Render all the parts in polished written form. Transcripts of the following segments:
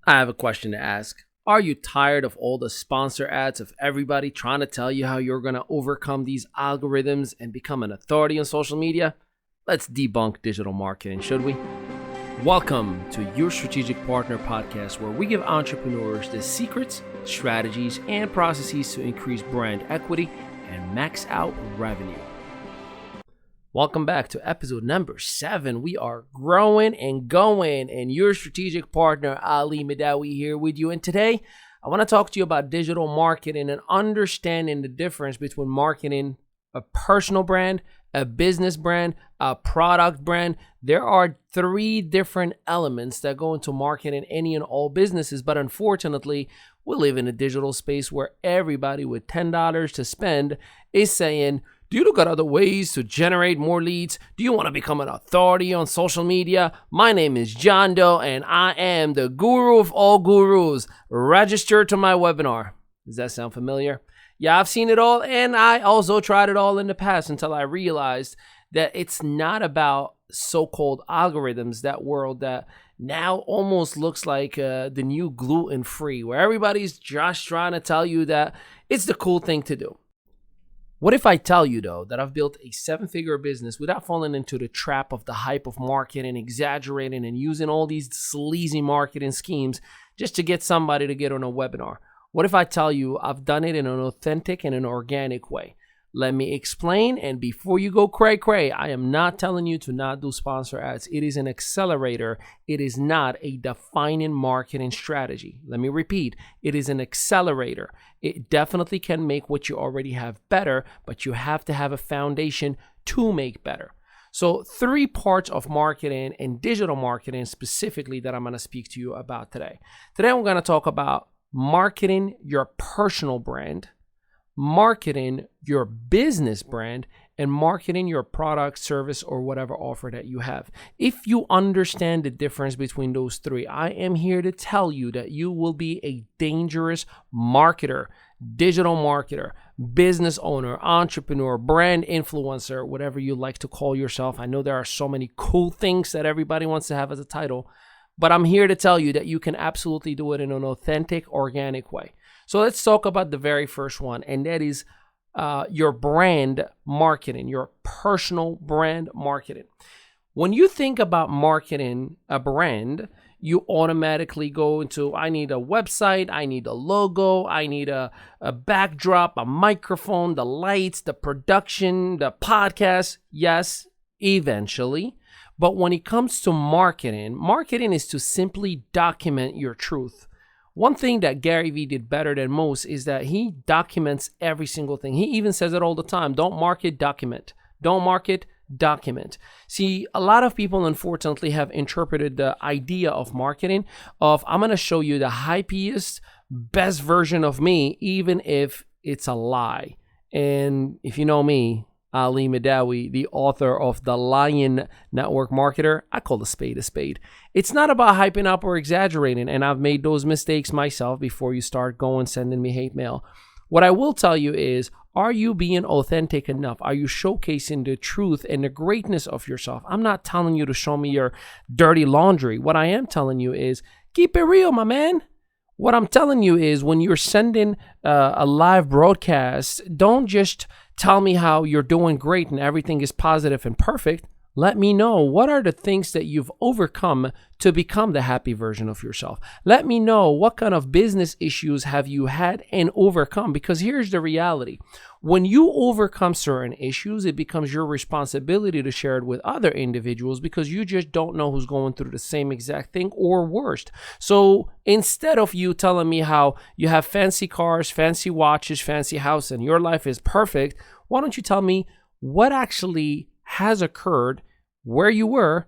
I have a question to ask. Are you tired of all the sponsor ads of everybody trying to tell you how you're going to overcome these algorithms and become an authority on social media? Let's debunk digital marketing, should we? Welcome to Your Strategic Partner podcast, where we give entrepreneurs the secrets, strategies, and processes to increase brand equity and max out revenue. Welcome back to episode number 7. We are growing and going, and your strategic partner, Ali Mehdaoui, here with you. And today, I want to talk to you about digital marketing and understanding the difference between marketing a personal brand, a business brand, a product brand. There are 3 different elements that go into marketing any and all businesses, but unfortunately, we live in a digital space where everybody with $10 to spend is saying, do you look at other ways to generate more leads? Do you want to become an authority on social media? My name is John Doe, and I am the guru of all gurus. Register to my webinar. Does that sound familiar? Yeah, I've seen it all, and I also tried it all in the past until I realized that it's not about so-called algorithms, that world that now almost looks like the new gluten-free, where everybody's just trying to tell you that it's the cool thing to do. What if I tell you, though, that I've built a 7-figure business without falling into the trap of the hype of marketing, exaggerating, and using all these sleazy marketing schemes just to get somebody to get on a webinar? What if I tell you I've done it in an authentic and an organic way? Let me explain, and before you go cray-cray, I am not telling you to not do sponsor ads. It is an accelerator. It is not a defining marketing strategy. Let me repeat. It is an accelerator. It definitely can make what you already have better, but you have to have a foundation to make better. So 3 parts of marketing and digital marketing specifically that I'm going to speak to you about today. Today, I'm going to talk about marketing your personal brand, marketing your business brand, and marketing your product, service, or whatever offer that you have. If you understand the difference between those 3, I am here to tell you that you will be a dangerous marketer, digital marketer, business owner, entrepreneur, brand influencer, whatever you like to call yourself. I know there are so many cool things that everybody wants to have as a title, but I'm here to tell you that you can absolutely do it in an authentic, organic way. So let's talk about the very first one, and that is your brand marketing, your personal brand marketing. When you think about marketing a brand, you automatically go into, I need a website, I need a logo, I need a backdrop, a microphone, the lights, the production, the podcast. Yes, eventually. But when it comes to marketing, marketing is to simply document your truth. One thing that Gary Vee did better than most is that he documents every single thing. He even says it all the time. Don't market, document. Don't market, document. See, a lot of people, unfortunately, have interpreted the idea of marketing of, I'm going to show you the hypiest, best version of me, even if it's a lie. And if you know me, Ali Mehdaoui, the author of The Lion Network Marketer, I call a spade a spade. It's not about hyping up or exaggerating, and I've made those mistakes myself before you start going sending me hate mail. What I will tell you is, are you being authentic enough? Are you showcasing the truth and the greatness of yourself? I'm not telling you to show me your dirty laundry. What I am telling you is, keep it real, my man. What I'm telling you is, when you're sending a live broadcast, don't just tell me how you're doing great and everything is positive and perfect. Let me know, what are the things that you've overcome to become the happy version of yourself. Let me know, what kind of business issues have you had and overcome? Because here's the reality. When you overcome certain issues, it becomes your responsibility to share it with other individuals, because you just don't know who's going through the same exact thing or worst. So instead of you telling me how you have fancy cars, fancy watches, fancy house, and your life is perfect, why don't you tell me what actually has occurred, where you were,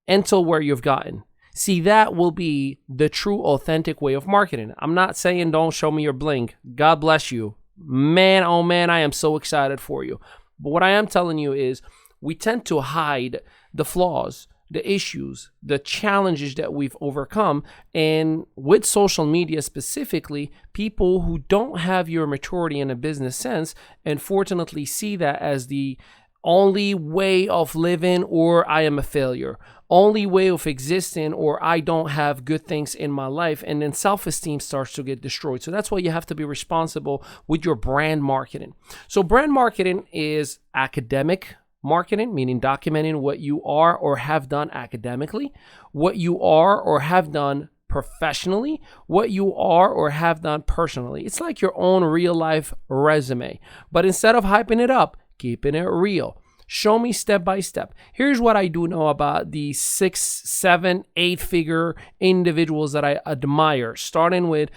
until where you've gotten? See, that will be the true, authentic way of marketing. I'm not saying don't show me your bling. God bless you. Man, oh man, I am so excited for you. But what I am telling you is, we tend to hide the flaws, the issues, the challenges that we've overcome. And with social media specifically, people who don't have your maturity in a business sense, unfortunately see that as the only way of living, or I am a failure, only way of existing, or I don't have good things in my life. And then self-esteem starts to get destroyed. So that's why you have to be responsible with your brand marketing. So brand marketing is academic marketing, meaning documenting what you are or have done academically, what you are or have done professionally, what you are or have done personally. It's like your own real life resume. But instead of hyping it up, keeping it real. Show me step by step. Here's what I do know about the 6, 7, 8-figure individuals that I admire, starting with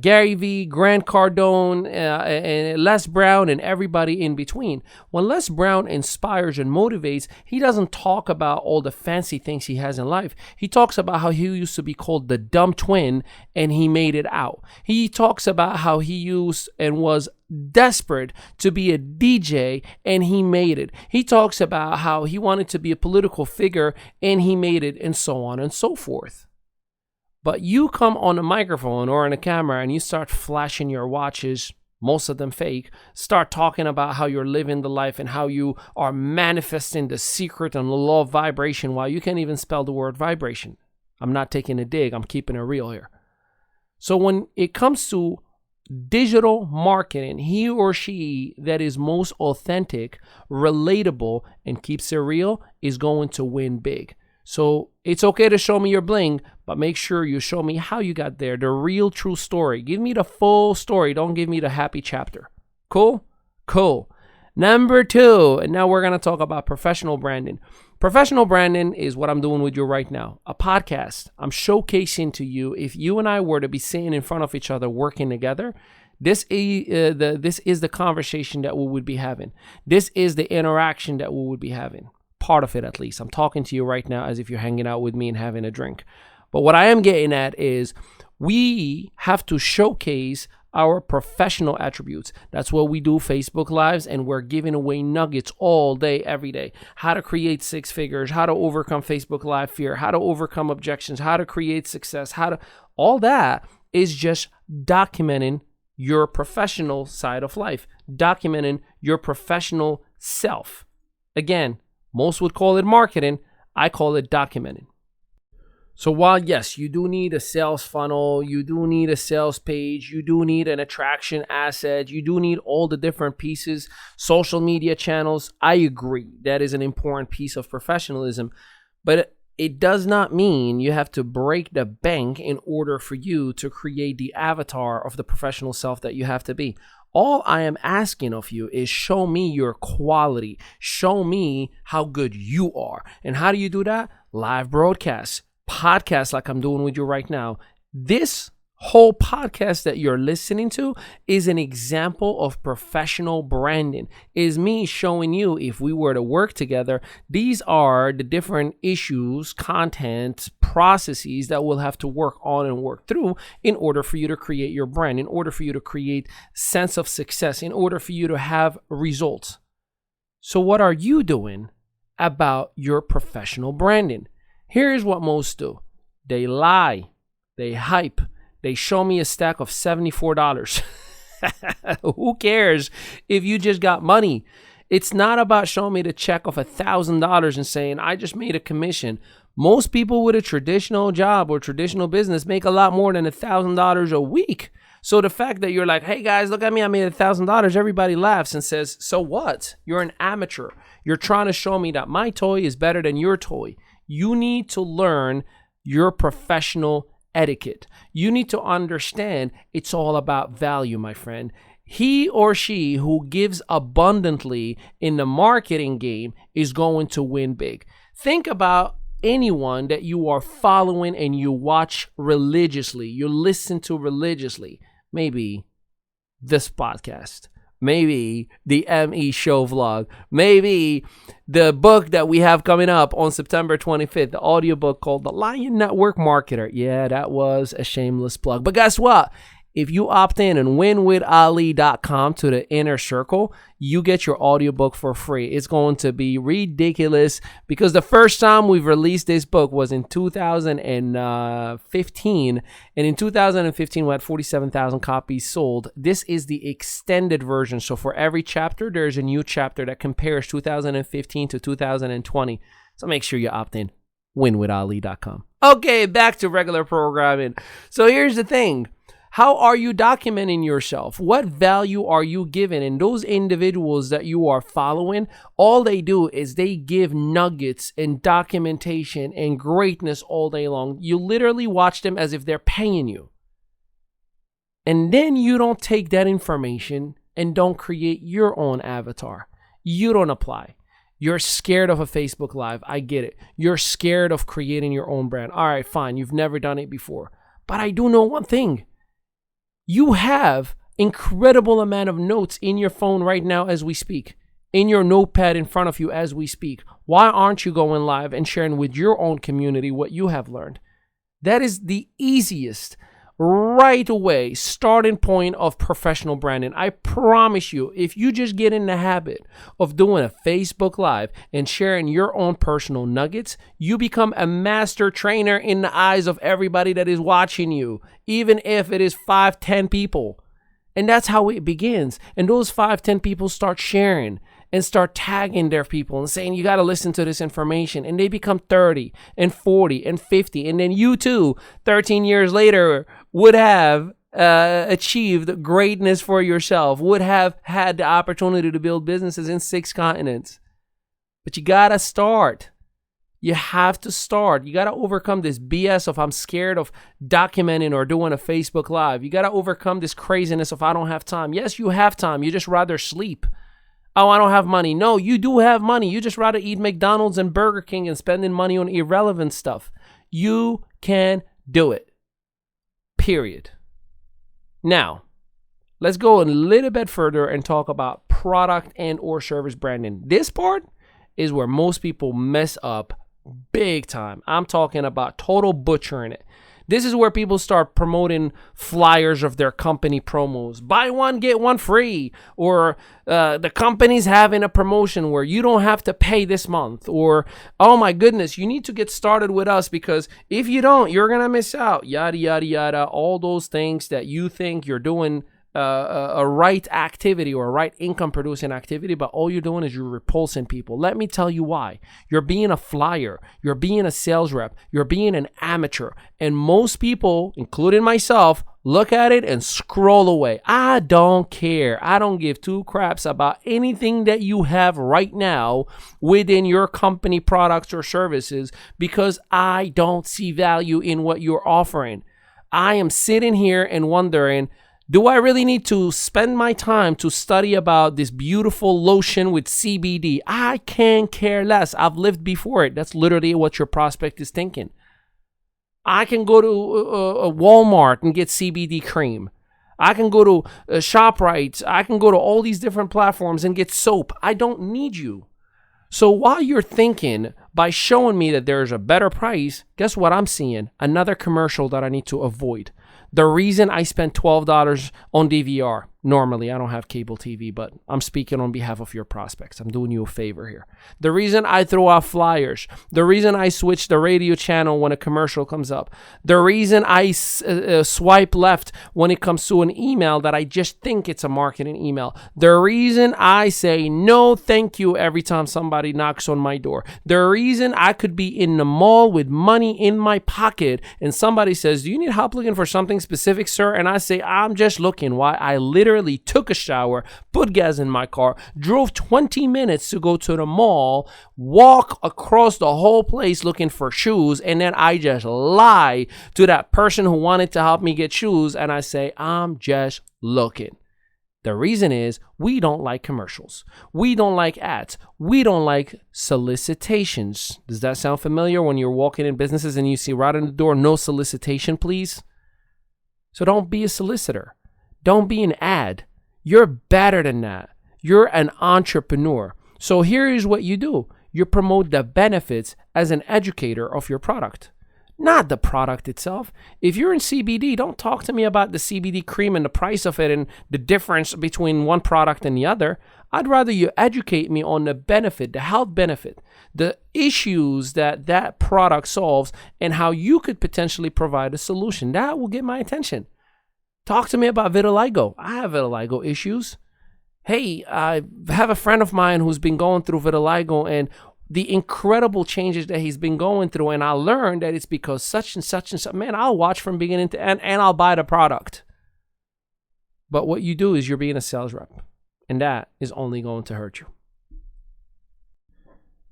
Gary Vee, Grant Cardone, and Les Brown, and everybody in between. When Les Brown inspires and motivates, he doesn't talk about all the fancy things he has in life. He talks about how he used to be called the dumb twin and he made it out. He talks about how he used and was desperate to be a DJ and he made it. He talks about how he wanted to be a political figure and he made it, and so on and so forth. But you come on a microphone or on a camera and you start flashing your watches, most of them fake, start talking about how you're living the life and how you are manifesting the secret and the law of vibration while you can't even spell the word vibration. I'm not taking a dig, I'm keeping it real here. So when it comes to digital marketing, he or she that is most authentic, relatable, and keeps it real is going to win big. So it's okay to show me your bling, but make sure you show me how you got there, the real true story. Give me the full story. Don't give me the happy chapter. Cool? Cool. Number 2, and now we're going to talk about professional branding. Professional branding is what I'm doing with you right now, a podcast. I'm showcasing to you, if you and I were to be sitting in front of each other working together, this is the conversation that we would be having. This is the interaction that we would be having. Part of it, at least. I'm talking to you right now as if you're hanging out with me and having a drink. But what I am getting at is we have to showcase our professional attributes. That's what we do Facebook Lives, and we're giving away nuggets all day, every day. How to create 6 figures, how to overcome Facebook Live fear, how to overcome objections, how to create success, all that is just documenting your professional side of life, documenting your professional self. Again, most would call it marketing. I call it documenting. So while, yes, you do need a sales funnel, you do need a sales page, you do need an attraction asset, you do need all the different pieces, social media channels, I agree. That is an important piece of professionalism. But it does not mean you have to break the bank in order for you to create the avatar of the professional self that you have to be. All I am asking of you is show me your quality. Show me how good you are. And how do you do that? Live broadcasts. Podcast like I'm doing with you right now. This whole podcast that you're listening to is an example of professional branding. Is me showing you, if we were to work together, these are the different issues, content, processes that we'll have to work on and work through in order for you to create your brand, in order for you to create sense of success, in order for you to have results. So what are you doing about your professional branding? Here's what most do. They lie. They hype. They show me a stack of $74. Who cares if you just got money? It's not about showing me the check of $1,000 and saying, I just made a commission. Most people with a traditional job or traditional business make a lot more than $1,000 a week. So the fact that you're like, hey guys, look at me, I made $1,000, everybody laughs and says, so what? You're an amateur. You're trying to show me that my toy is better than your toy. You need to learn your professional etiquette. You need to understand it's all about value, my friend. He or she who gives abundantly in the marketing game is going to win big. Think about anyone that you are following and you watch religiously, you listen to religiously. Maybe this podcast. Maybe the ME show vlog, maybe the book that we have coming up on September 25th, the audiobook called The Lion Network Marketer. Yeah, that was a shameless plug. But guess what? If you opt in and winwithali.com to the inner circle, you get your audiobook for free. It's going to be ridiculous because the first time we've released this book was in 2015. And in 2015, we had 47,000 copies sold. This is the extended version. So for every chapter, there's a new chapter that compares 2015 to 2020. So make sure you opt in. winwithali.com. Okay, back to regular programming. So here's the thing. How are you documenting yourself? What value are you giving? And those individuals that you are following, all they do is they give nuggets and documentation and greatness all day long. You literally watch them as if they're paying you. And then you don't take that information and don't create your own avatar. You don't apply. You're scared of a Facebook Live. I get it. You're scared of creating your own brand. All right, fine. You've never done it before. But I do know one thing. You have incredible amount of notes in your phone right now as we speak, in your notepad in front of you as we speak. Why aren't you going live and sharing with your own community what you have learned? That is the easiest, right away, starting point of professional branding. I promise you, if you just get in the habit of doing a Facebook Live and sharing your own personal nuggets, you become a master trainer in the eyes of everybody that is watching you, even if it is 5-10 people. And that's how it begins. And those 5-10 people start sharing and start tagging their people and saying, you got to listen to this information. And they become 30 and 40 and 50. And then you too, 13 years later, would have achieved greatness for yourself, would have had the opportunity to build businesses in 6 continents. But you got to start. You have to start. You got to overcome this BS of I'm scared of documenting or doing a Facebook Live. You got to overcome this craziness of I don't have time. Yes, you have time. You just rather sleep. Oh, I don't have money. No, you do have money. You just rather eat McDonald's and Burger King and spending money on irrelevant stuff. You can do it. Period. Now, let's go a little bit further and talk about product and or service branding. This part is where most people mess up big time. I'm talking about total butchering it. This is where people start promoting flyers of their company promos. Buy one, get one free. Or the company's having a promotion where you don't have to pay this month. Or, oh my goodness, you need to get started with us because if you don't, you're going to miss out. Yada, yada, yada. All those things that you think you're doing a right activity or a right income producing activity, but all you're doing is you're repulsing people. Let me tell you why. You're being a flyer. You're being a sales rep. You're being an amateur. And most people, including myself, look at it and scroll away. I don't care. I don't give 2 craps about anything that you have right now within your company products or services because I don't see value in what you're offering. I am sitting here and wondering, do I really need to spend my time to study about this beautiful lotion with CBD? I can care less. I've lived before it. That's literally what your prospect is thinking. I can go to a Walmart and get CBD cream. I can go to ShopRite. I can go to all these different platforms and get soap. I don't need you. So while you're thinking by showing me that there's a better price, guess what I'm seeing? Another commercial that I need to avoid. The reason I spent $12 on DVR, normally I don't have cable TV, but I'm speaking on behalf of your prospects. I'm doing you a favor here. The reason I throw out flyers, the reason I switch the radio channel when a commercial comes up, the reason I swipe left when it comes to an email that I just think it's a marketing email, the reason I say no thank you every time somebody knocks on my door, the reason I could be in the mall with money in my pocket and somebody says, do you need help looking for something specific, sir? And I say, I'm just looking. Why? I literally took a shower, put gas in my car, drove 20 minutes to go to the mall, walk across the whole place looking for shoes, and then I just lie to that person who wanted to help me get shoes, and I say, I'm just looking. The reason is we don't like commercials. We don't like ads. We don't like solicitations. Does that sound familiar when you're walking in businesses and you see right on the door, no solicitation, please? So don't be a solicitor. Don't be an ad. You're better than that. You're an entrepreneur. So here is what you do. You promote the benefits as an educator of your product. not the product itself. If you're in CBD, don't talk to me about the CBD cream and the price of it and the difference between one product and the other. I'd rather you educate me on the benefit, the health benefit, the issues that that product solves, and how you could potentially provide a solution. That will get my attention. Talk to me about vitiligo. I have vitiligo issues. Hey, I have a friend of mine who's been going through vitiligo and the incredible changes that he's been going through, and I learned that it's because such and such and such. Man, I'll watch from beginning to end, and I'll buy the product. But what you do is you're being a sales rep, and that is only going to hurt you.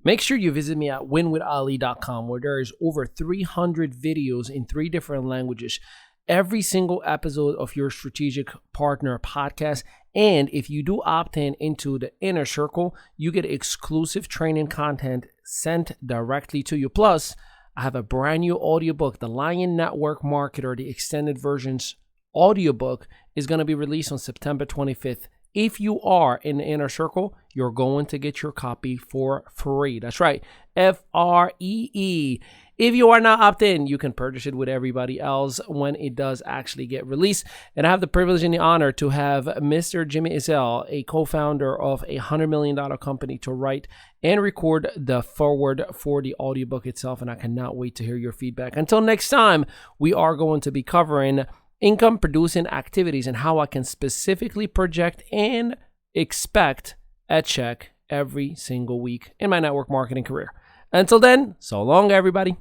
Make sure you visit me at winwithali.com, where there is over 300 videos in 3 different languages. Every single episode of your Strategic Partner podcast. And if you do opt into the Inner Circle, you get exclusive training content sent directly to you. Plus, I have a brand new audiobook, The Lion Network Marketer, the extended versions audiobook is going to be released on September 25th. If you are in the Inner Circle, you're going to get your copy for free. That's right, FREE. If you are not opt-in, you can purchase it with everybody else when it does actually get released. And I have the privilege and the honor to have Mr. Jimmy Isel, a co-founder of a $100 million company, to write and record the foreword for the audiobook itself. And I cannot wait to hear your feedback. Until next time, we are going to be covering income producing activities and how I can specifically project and expect a check every single week in my network marketing career. Until then, so long, everybody.